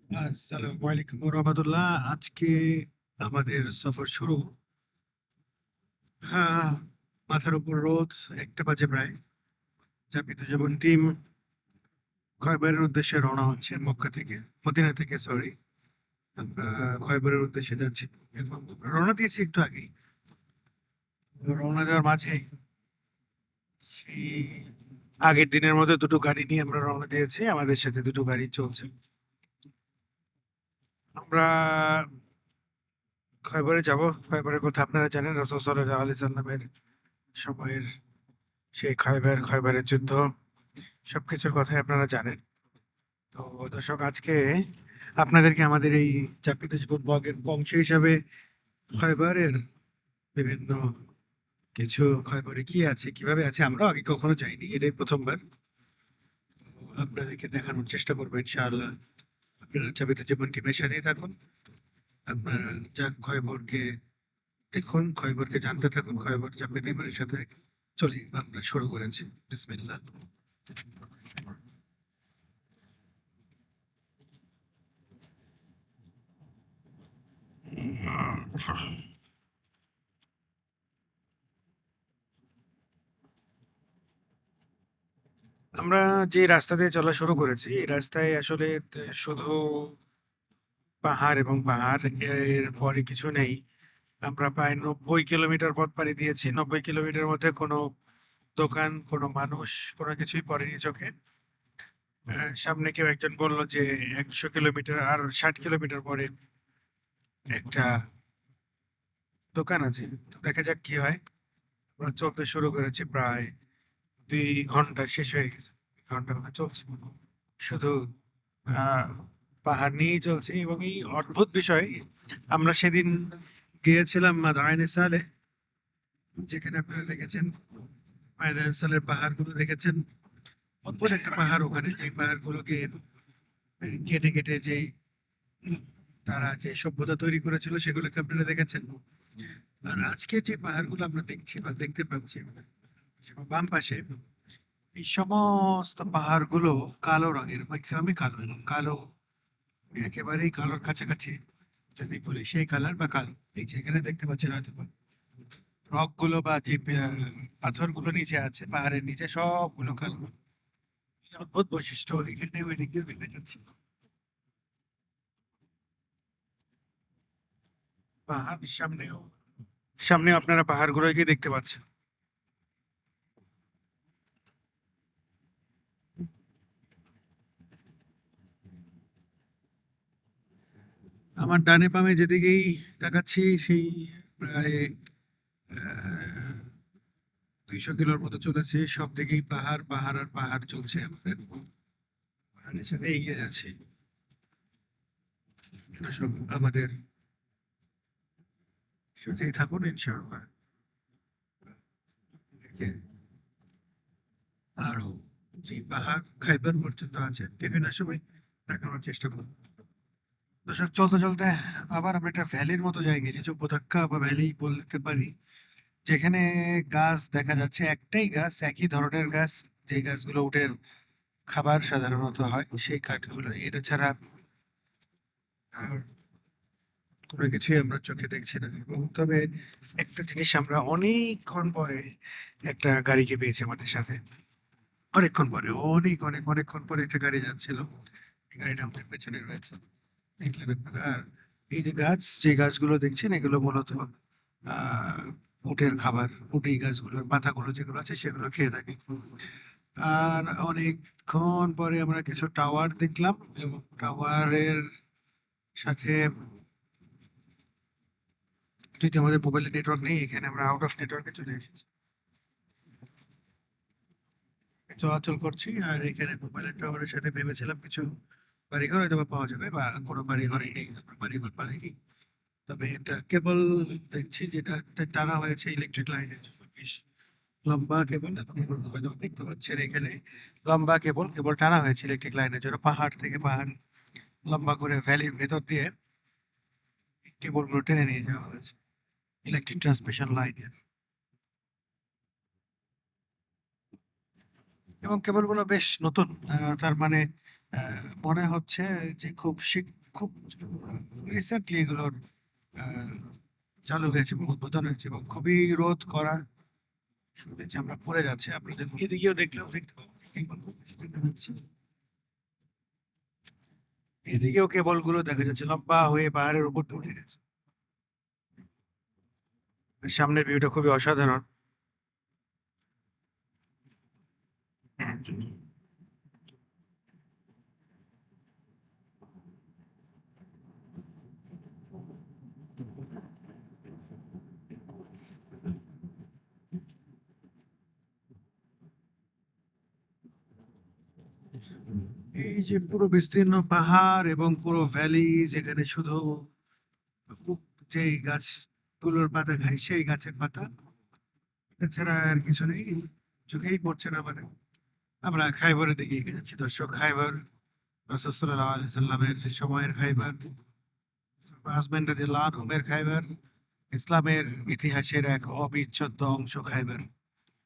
আসসালামু আলাইকুম রহমতুল্লাহ। আজকে আমাদের সফর শুরু। হ্যাঁ, মাথার উপর রোদ, 1টা বাজে প্রায়। চাপিত যেমন টিম খয়বরের উদ্দেশ্যে রওনা হচ্ছে মক্কা থেকে, মদিনা থেকে, সরি। আমরা খয়বরের উদ্দেশ্যে যাচ্ছি এবং রওনা দিয়েছি একটু আগেই। রওনা দেওয়ার মাঝে সেই আগের দিনের মধ্যে দুটো গাড়ি নিয়ে আমরা রওনা দিয়েছি, আমাদের সাথে দুটো গাড়ি চলছে। আমরা খয়বরে যাব। খয়বরের কথা আপনারা জানেন, রাসূল সাল্লাল্লাহু আলাইহি সাল্লামের সময়ের সেই খয়বরের যুদ্ধ, সবকিছুর কথাই আপনারা জানেন। তো দর্শক, আজকে আপনাদেরকে আমাদের এই চাকরিতে জীবন ব্লগের অংশ হিসাবে খয়বরের বিভিন্ন কিছু, খয়বরে কি আছে, কিভাবে আছে, আমরা আগে কখনো যাইনি, এটাই প্রথমবার। আপনাদেরকে দেখানোর চেষ্টা করবো ইনশাআল্লাহ। আপনারা চাবিতে জীবন টিমের সাথেই থাকুন। আপনারা খয়বরকে দেখুন, খয়বরকে জানতে থাকুন, খয়বর চাপিতে জীবনের সাথে। চলি, আমরা শুরু করেছি। বিসমিল্লাহ। আমরা যে রাস্তা দিয়ে চলা শুরু করেছি, এই রাস্তায় আসলে শুধু পাহাড় এবং পাহাড়, এর পরে কিছু নেই। আমরা প্রায় 90 কিলোমিটার পথ পাড়ি দিয়েছি। 90 কিলোমিটার মধ্যে কোনো দোকান, কোনো মানুষ, কোনো কিছুই পড়েনি চোখে। সামনে কেউ একজন বলল যে 100 কিলোমিটার আর 60 কিলোমিটার পরে একটা দোকান আছে। তো দেখা যাক কি হয়। আমরা চলতে শুরু করেছি, প্রায় 2 ঘন্টা শেষ হয়ে গেছে। 2 ঘন্টা মতো চলছে, শুধু আহ পাহাড় নিয়েই চলছে। এবং এই অদ্ভুত বিষয়, আমরা সেদিন গিয়েছিলাম মাদায়েনে সালে, যেখানে আপনারা দেখেছেন মাদায়েনে সালের পাহাড়গুলো দেখেছেন। অদ্ভুত একটা পাহাড় ওখানে, যে পাহাড়গুলোকে কেটে কেটে যে তারা যে সভ্যতা তৈরি করেছিল সেগুলোকে আপনারা দেখেছেন। আর আজকে যে পাহাড়গুলো আমরা দেখছি বা দেখতে পাচ্ছি বাম পাশে, এই সমস্ত পাহাড়গুলো কালো রঙের, ম্যাক্সিমামই কালো, এবং কালো একেবারেই কালোর কাছাকাছি যদি বলি, সেই কালার বা কালো। এই যে এখানে দেখতে পাচ্ছেন হয়তো রক গুলো বা যে পাথরগুলো নিচে আছে পাহাড়ের নিচে, সবগুলো কালো। এই অদ্ভুত বৈশিষ্ট্য এখানে ওই দিক দিয়ে দেখা যাচ্ছে। পাহাড় সামনেও আপনারা পাহাড়গুলোকে দেখতে পাচ্ছেন। আমার ডানে বামে যেদিকেই তাকাচ্ছি, সেই প্রায় 200 কিলোর মতো চলেছে। সব দিকেই পাহাড়, পাহাড় আর পাহাড় চলছে আমাদের। পাহাড়ের সাথে এগিয়ে যাচ্ছি। সব আমাদের সাথেই থাকুন ইনশাআল্লাহ। আরো যে পাহাড় খাইবার পর্যন্ত আছে, বিভিন্ন সময় দেখানোর চেষ্টা করব। দর্শক, চলতে চলতে আবার আমরা একটা ভ্যালির মতো জায়গায়, যে উপত্যকা বা ভ্যালি বলতে পারি, যেখানে গাছ দেখা যাচ্ছে, একটাই গাছ, একই ধরনের গাছ, যে গাছগুলো উটের খাবার সাধারণত হয়, সেই কাঠগুলো। এটা ছাড়া আর কোনো কিছুই আমরা চোখে দেখছি না। এবং তবে একটা জিনিস, আমরা অনেকক্ষণ পরে একটা গাড়িকে পেয়েছি আমাদের সাথে। অনেকক্ষণ পরে, অনেক অনেক অনেকক্ষণ পরে একটা গাড়ি যাচ্ছিল। এই গাড়িটা আমাদের পেছনে রয়েছে, দেখলেন আপনারা। আর এই যে গাছ, যে গাছগুলো দেখছেন, এগুলো মূলত আহ উটের খাবার। উট এই গাছগুলোর পাতাগুলো যেগুলো আছে সেগুলো খেয়ে থাকে। আর অনেকক্ষণ পরে আমরা কিছু টাওয়ার দেখলাম, এবং টাওয়ারের সাথে, যদি আমাদের মোবাইলে নেটওয়ার্ক নেই, এখানে আমরা আউট অফ নেটওয়ার্কে চলে এসেছি, চলাচল করছি। আর এখানে মোবাইলের টাওয়ারের সাথে ভেবেছিলাম কিছু বাড়িঘর হয়তো বা পাওয়া যাবে, বা কোনো বাড়িঘরই নেই, আমরা বাড়িঘর পাইনি। তবে একটা কেবল দেখছি, যেটা একটা টানা হয়েছে ইলেকট্রিক লাইনের জন্য। বেশ লম্বা কেবল, আপনি হয়তো দেখতে পাচ্ছেন এখানে। লম্বা কেবল কেবল টানা হয়েছে ইলেকট্রিক লাইনের জন্য, পাহাড় থেকে পাহাড় লম্বা করে ভ্যালির ভেতর দিয়ে কেবলগুলো টেনে নিয়ে যাওয়া হয়েছে ইলেকট্রিক ট্রান্সমিশন লাইনের। এবং কেবলগুলো বেশ নতুন, তার মানে মনে হচ্ছে যে খুব খুব রিসেন্টলি এগুলোর আহ, চালু হয়েছে এবং উদ্বোধন হয়েছে এবং খুবই রোধ করা শুনেছি আমরা পড়ে যাচ্ছে। আপনাদের এদিকেও দেখলেও দেখতে পাবেন কেবল দেখা যাচ্ছে, এদিকেও কেবল গুলো দেখা যাচ্ছে লম্বা হয়ে পাহাড়ের উপর দিয়ে উঠে গেছে। সামনের ভিউটা খুবই অসাধারণ। এই যে পুরো বিস্তীর্ণ পাহাড় এবং পুরো ভ্যালি, যেখানে শুধু খুব যে গাছগুলোর পাতা খাই সেই গাছের পাতা, এছাড়া আর কিছু নেই, চোখেই পড়ছে না মানে। আমরা খাইবারের দিকে এগিয়ে যাচ্ছি দর্শক। খাইবার রাসূল সাল্লাল্লাহু আলাইহি সাল্লামের সময়ের খাইবার, হাজবেন্ড রাদিয়াল্লাহু আনহুমের খাইবার, ইসলামের ইতিহাসের এক অবিচ্ছেদ্য অংশ খাইবার।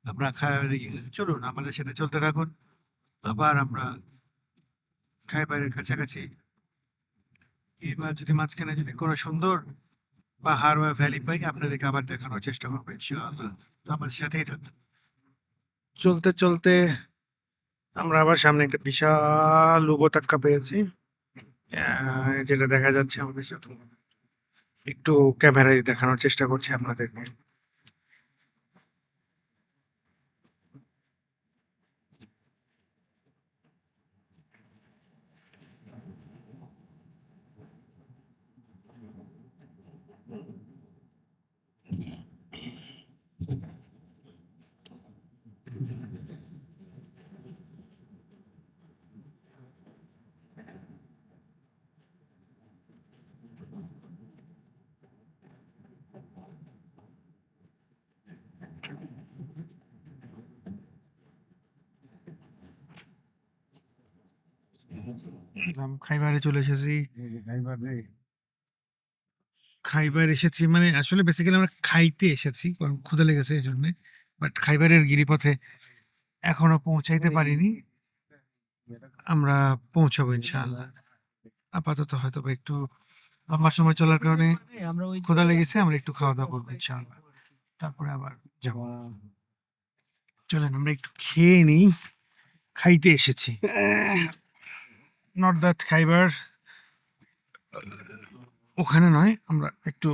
আমরা খাইবারের দিকে চলুন, আমাদের সাথে চলতে থাকুন। আবার আমরা খাইবারের কাছাকাছি। এবার যদি মাঝখানে যদি কোনো সুন্দর পাহাড় বা ভ্যালি পাই, আপনাদেরকে আবার দেখানোর চেষ্টা করবো ইনশাআল্লাহ। তো আমাদের সাথেই থাকুন। চলতে চলতে আমরা আবার সামনে একটা বিশাল উপত্যকা পেয়েছি, যেটা দেখা যাচ্ছে আমাদের সাথে। একটু ক্যামেরায় দেখানোর চেষ্টা করছি আপনাদেরকে। খাইবারে চলে এসেছি। খাইবার এসেছি মানে আসলে বেসিক্যালি আমরা খাইতে এসেছি, কারণ ক্ষুধা লেগেছে এই জন্য। বাট খাইবারের গিরিপথে এখনো পৌঁছাইতে পারিনি। আমরা পৌঁছাবো ইনশাআল্লাহ। আপাতত হয়তো বা একটু লম্বা সময় চলার কারণে ক্ষুধা লেগেছে, আমরা একটু খাওয়া দাওয়া করবো ইনশাআল্লাহ, তারপরে আবার যাবো। চলেন আমরা একটু খেয়ে নিই, খাইতে এসেছি। নট দ্যাট খাইবার ওখানে নয়, আমরা একটু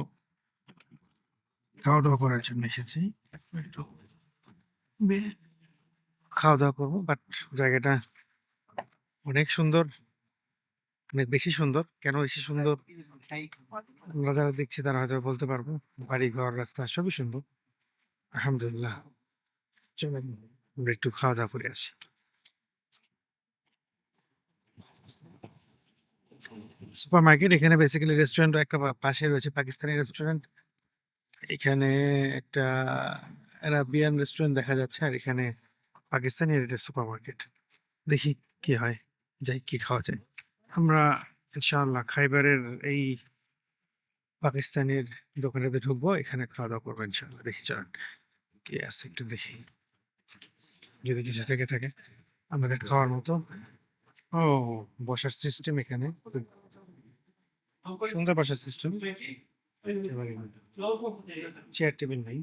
খাওয়া দাওয়া করার জন্য এসেছি। একটু খাওয়া দাওয়া করবো, বাট জায়গাটা অনেক সুন্দর, অনেক বেশি সুন্দর। কেন বেশি সুন্দর আমরা যারা দেখছি তারা হয়তো বলতে পারবো। বাড়ি ঘর রাস্তা সবই সুন্দর, আলহামদুলিল্লাহ। চলেন আমরা একটু খাওয়া দাওয়া করে আসি। সুপার মার্কেট, এখানে বেসিক্যালি রেস্টুরেন্ট একটা পাশে রয়েছে পাকিস্তানি রেস্টুরেন্ট। এখানে একটা আরাবিয়ান রেস্টুরেন্ট দেখা যাচ্ছে, আর এখানে পাকিস্তানি, আর এটা সুপার মার্কেট। দেখি কি হয়, যাই কি খাওয়া যায়। আমরা ইনশাআল্লাহ খাইবারের এই পাকিস্তানের দোকানেতে ঢুকবো, এখানে খাওয়া দাওয়া করবো ইনশাআল্লাহ। দেখি চলেন কি আছে একটু দেখি, যদি কিছু থেকে থাকে আমাদের খাওয়ার মতো। ও, বসার সিস্টেম এখানে সুন্দর, বসার সিস্টেম। চেয়ার টেবিল নেই,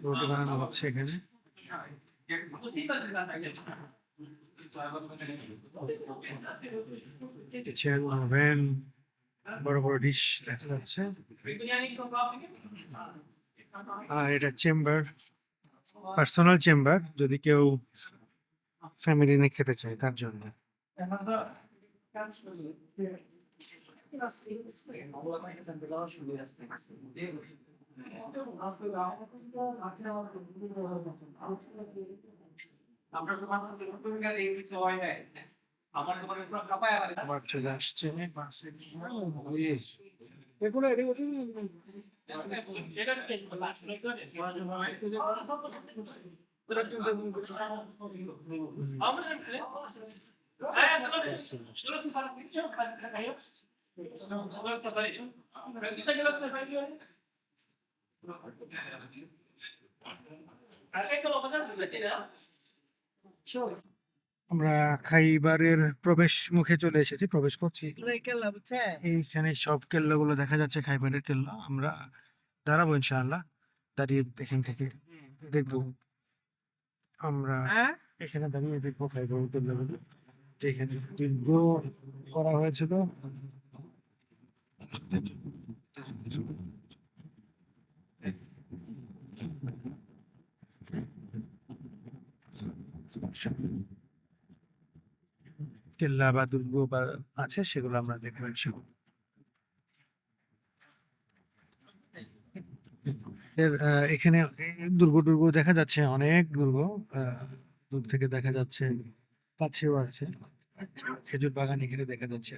রুটি বানানো হচ্ছে এখানে। কিচেন, ওভেন, বড় বড় ডিশ দেখা যাচ্ছে। আর এটা চেম্বার, পার্সোনাল চেম্বার, যদি কেউ ফ্যামিলি নিয়ে খেতে চায় তার জন্য। আবার চলে আসছে পাশে। আমরা খাইবারের প্রবেশ মুখে চলে এসেছি, প্রবেশ করছি। এইখানে সব কেল্লাগুলো দেখা যাচ্ছে, খাইবারের কেল্লা। আমরা দাঁড়াবো ইনশাআল্লাহ, দাঁড়িয়ে এখান থেকে দেখবো। আমরা এখানে দাঁড়িয়ে দেখবো খাইবার কেল্লাগুলো, যেখানে দুর্গ করা হয়েছিল। কেল্লা বা দুর্গ বা আছে, সেগুলো আমরা দেখবো ইনশাআল্লাহ। এখানে দুর্গ দুর্গ দেখা যাচ্ছে, অনেক দুর্গ দূর থেকে দেখা যাচ্ছে, কাছেও আছে খেজুর বাগান এখানে দেখা যাচ্ছে।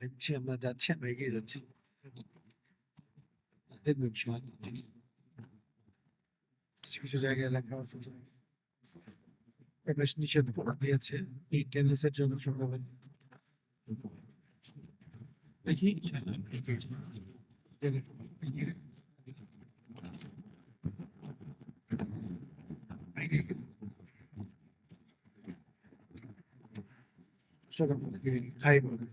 দেখছি, আমরা যাচ্ছি, আমরা এগিয়ে যাচ্ছি, দেখবেন কিছু কিছু জায়গায় লেখা আছে যে প্রবেশ নিষেধ করা দিয়েছে এই টেনিসের জন্য। সকালে দেখি খাই বলে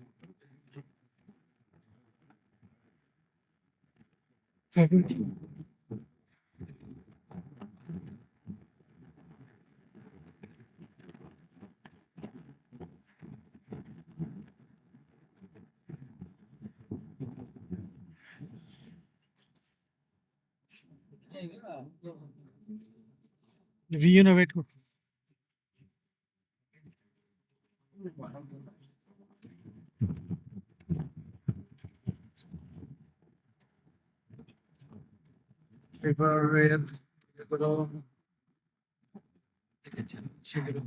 রিনোভেট করতে। এবার এগুলো সেগুলো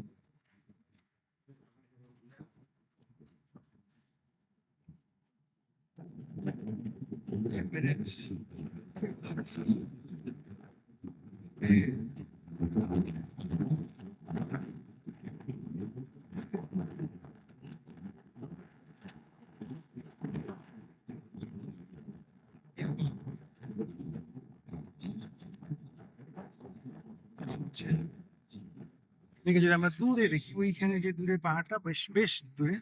ঠিক আছে, আমরা দূরে দেখি, ওইখানে যে দূরে পাহাড়টা বেশ বেশ দূরে,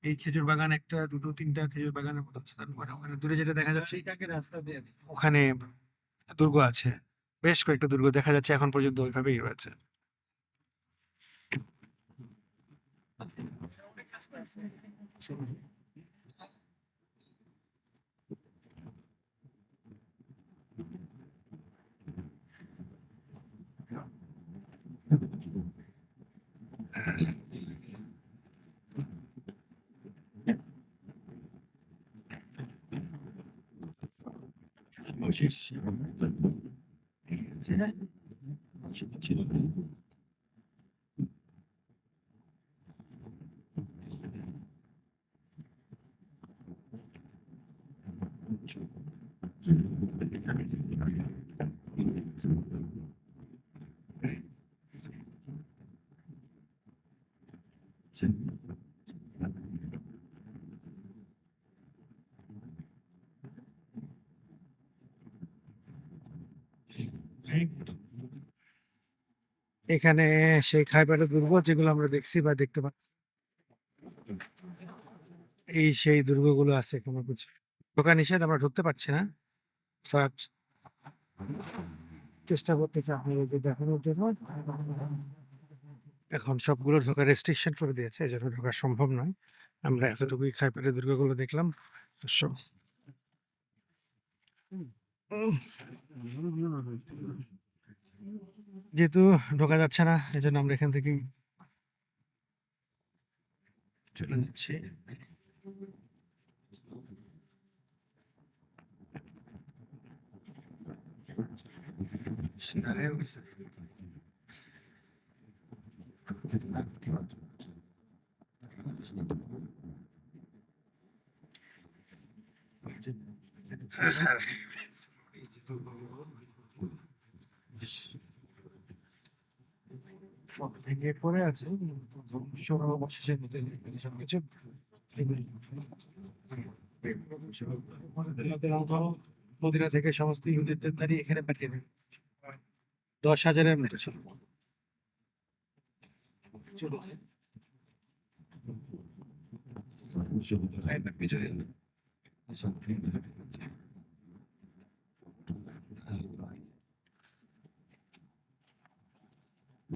এই খেজুর বাগান একটা দুটো তিনটা খেজুর বাগানের মতো আছে, তারপরে ওখানে দূরে যেটা দেখা যাচ্ছে ওখানে দুর্গ আছে, বেশ কয়েকটা দুর্গ দেখা যাচ্ছে, এখন পর্যন্ত ওইভাবেই রয়েছে। অবশেষ ছিল। এখানে সেই খাইবারের দুর্গ যেগুলো আমরা দেখছি বা দেখতে পাচ্ছি, এই সেই দুর্গগুলো আছে। কোনো কিছু ঢোকা নিষেধ, আমরা ঢুকতে পারছি না, বাট চেষ্টা করতেছি আপনাদেরকে দেখানোর জন্য। এখন সবগুলো ঢোকা রেস্ট্রিকশন করে দিয়েছে, এই জন্য ঢোকা সম্ভব নয়। আমরা এতটুকুই খাইবারের দুর্গগুলো দেখলাম। যেহেতু ঢোকা যাচ্ছে না, এই জন্য আমরা এখান থেকেই চলে যাচ্ছি। সব ভেঙে পড়ে আছে, ধ্বংস অবশেষের মতো সবকিছু। মদিনা থেকে সমস্ত ইহুদিদের তাড়ি এখানে পাঠিয়ে দেন। 10,000-এর মতো ছিল। চলে যায়। পিছনে